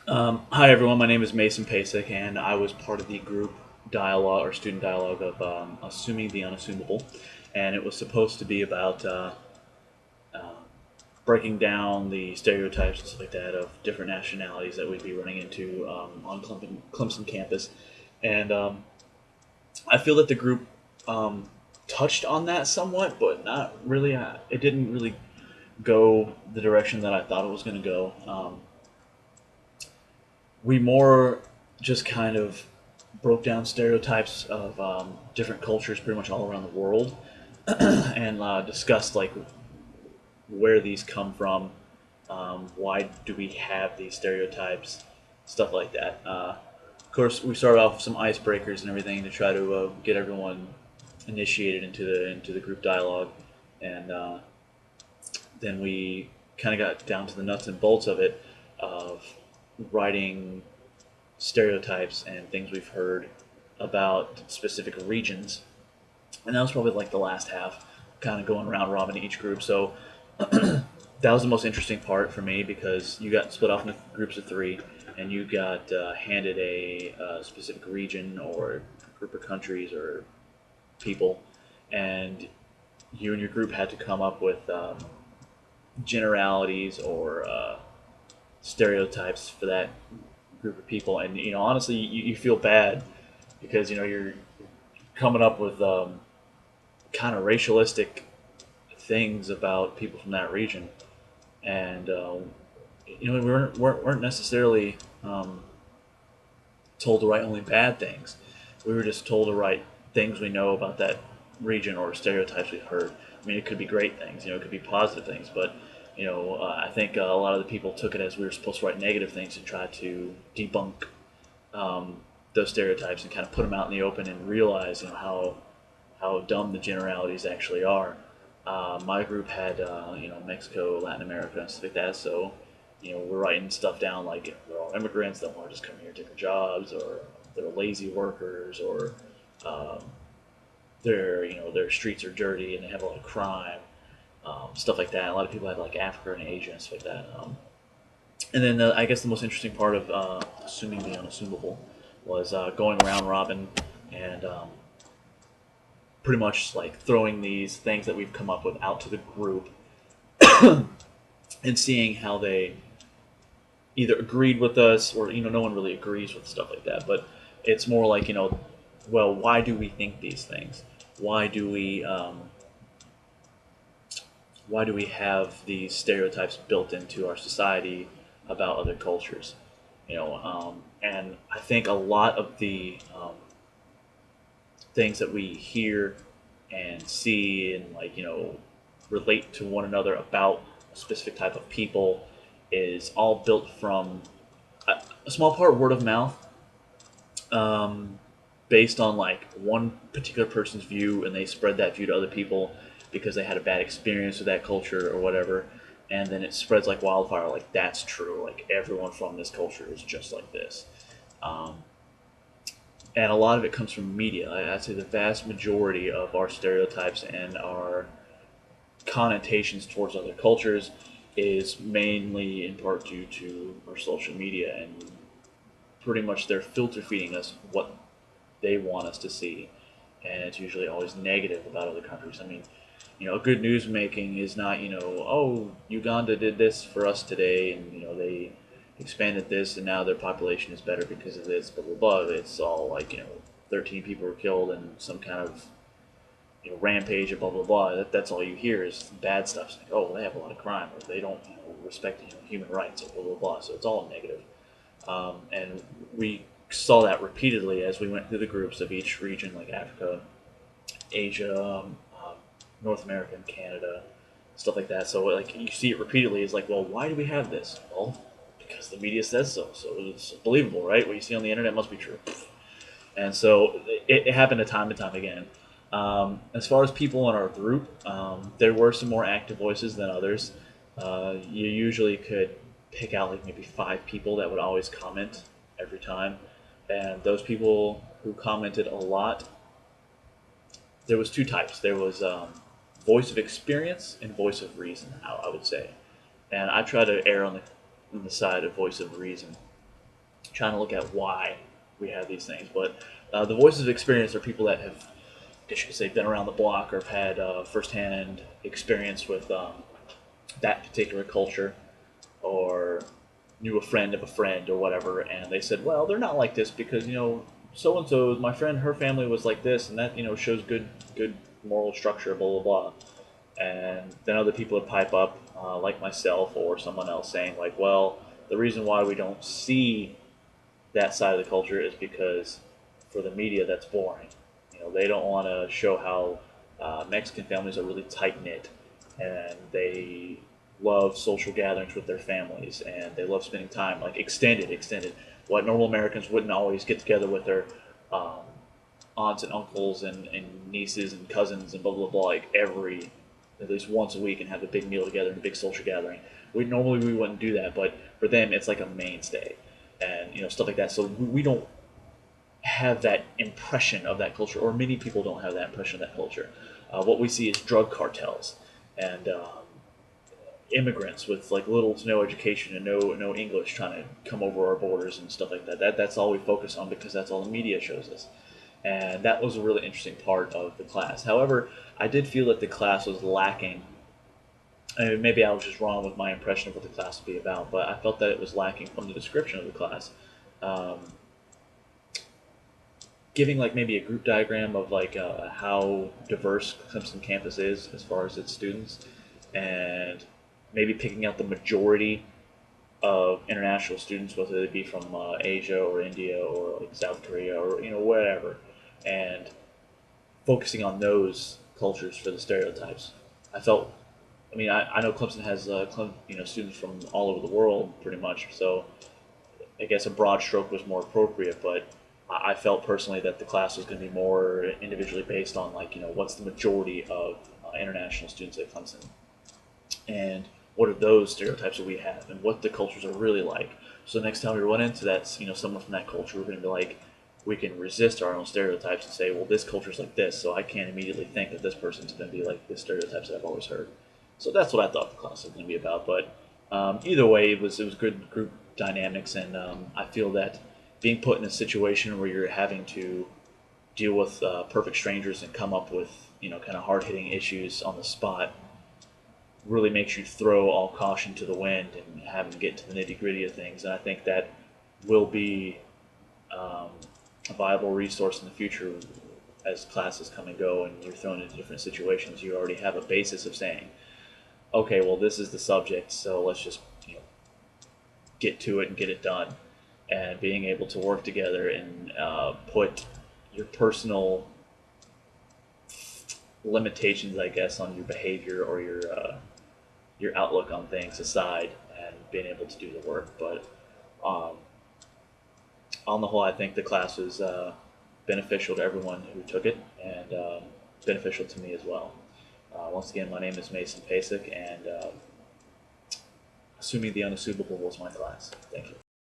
Hi everyone, my name is Mpacek, and I was part of the group dialogue or student dialogue of Assuming the Unassumable, and it was supposed to be about breaking down the stereotypes and stuff like that of different nationalities that we'd be running into on Clemson campus, and I feel that the group um, touched on that somewhat, but not really. It didn't really go the direction that I thought it was going to go. We more just kind of broke down stereotypes of different cultures pretty much all around the world and discussed like where these come from, why do we have these stereotypes, stuff like that. Of course, we started off with some icebreakers and everything to try to get everyone initiated into the group dialogue, and then we kind of got down to the nuts and bolts of it, of writing stereotypes and things we've heard about specific regions. And that was probably like the last half, kind of going round robin each group. So that was the most interesting part for me because you got split off into groups of three, and you got handed a specific region or group of countries or people, and you and your group had to come up with generalities or stereotypes for that group of people. And honestly, you feel bad because you're coming up with kind of racialistic things about people from that region, and we weren't necessarily told to write only bad things. We were just told to write things we know about that region or stereotypes we've heard. I mean, it could be great things, it could be positive things, but I think a lot of the people took it as we were supposed to write negative things and try to debunk um, those stereotypes and kind of put them out in the open and realize how dumb the generalities actually are. My group had Mexico, Latin America, and stuff like that. So we're writing stuff down like they're all immigrants that want to just come here and take our jobs, or they're lazy workers, or um, their streets are dirty and they have a lot of crime, stuff like that. A lot of people had like Africa and Asia and stuff like that. And then I guess the most interesting part of assuming the unassumable was going round robin and pretty much like throwing these things that we've come up with out to the group and seeing how they either agreed with us or no one really agrees with stuff like that. But it's more like well, why do we think these things? Why do we have these stereotypes built into our society about other cultures? And I think a lot of the things that we hear and see and relate to one another about a specific type of people is all built from a small part word of mouth, um, based on like one particular person's view, and they spread that view to other people because they had a bad experience with that culture or whatever, and then it spreads like wildfire. Like that's true. Like everyone from this culture is just like this. Um, and a lot of it comes from media. I'd say the vast majority of our stereotypes and our connotations towards other cultures is mainly in part due to our social media, and pretty much they're filter feeding us what they want us to see, and it's usually always negative about other countries. I mean, good news making is not oh, Uganda did this for us today, and they expanded this, and now their population is better because of this, blah blah blah. It's all like 13 people were killed and some kind of rampage and blah blah blah. That's all you hear is bad stuff. It's like, oh, they have a lot of crime, or they don't respect human rights, or blah blah blah. So it's all negative. And we saw that repeatedly as we went through the groups of each region, like Africa, Asia, North America, and Canada, stuff like that. So like you see it repeatedly. It's like, well, why do we have this? Well, because the media says so. So it's believable, right? What you see on the internet must be true. And so it happened time to time again. As far as people in our group, there were some more active voices than others. You usually could pick out like maybe five people that would always comment every time, and those people who commented a lot, there was two types. There was voice of experience and voice of reason. I would say, and I try to err on the side of voice of reason. trying to look at why we have these things. But the voices of experience are people that have, I guess you could say, been around the block or have had firsthand experience with that particular culture, or knew a friend of a friend or whatever, and they said, well, they're not like this because so and so, my friend, her family was like this, and that shows good moral structure, blah blah blah. And then other people would pipe up, like myself or someone else, saying like, well, the reason why we don't see that side of the culture is because for the media that's boring. They don't want to show how Mexican families are really tight knit, and they love social gatherings with their families, and they love spending time like extended. What normal Americans wouldn't always get together with their um, aunts and uncles and nieces and cousins and blah blah blah like every at least once a week and have a big meal together and a big social gathering. We wouldn't do that, but for them it's like a mainstay, and stuff like that. So we don't have that impression of that culture, or many people don't have that impression of that culture. What we see is drug cartels and immigrants with like little to no education and no English trying to come over our borders and stuff like that. That's all we focus on because that's all the media shows us. And that was a really interesting part of the class. However, I did feel that the class was lacking. And maybe I was just wrong with my impression of what the class would be about, but I felt that it was lacking from the description of the class. Um, Giving like maybe a group diagram of like how diverse Clemson campus is as far as its students, and maybe picking out the majority of international students, whether they be from Asia or India or like South Korea or whatever, and focusing on those cultures for the stereotypes. I felt, I mean, I know Clemson has students from all over the world pretty much, so I guess a broad stroke was more appropriate, but I felt personally that the class was going to be more individually based on like what's the majority of international students at Clemson, and what are those stereotypes that we have, and what the cultures are really like. So next time we run into that, someone from that culture, we're going to be like, we can resist our own stereotypes and say, well, this culture's like this, so I can't immediately think that this person's going to be like the stereotypes that I've always heard. So that's what I thought the class was going to be about. But either way, it was good group dynamics, and I feel that being put in a situation where you're having to deal with perfect strangers and come up with kind of hard hitting issues on the spot really makes you throw all caution to the wind and having to get to the nitty gritty of things. And I think that will be a viable resource in the future as classes come and go and you're thrown into different situations. You already have a basis of saying, okay, well, this is the subject, so let's just get to it and get it done. And being able to work together and put your personal limitations, I guess, on your behavior or your outlook on things aside, and being able to do the work. But um, on the whole, I think the class was beneficial to everyone who took it, and beneficial to me as well. Once again, my name is Mpacek, and assuming the unassumable was my class. Thank you.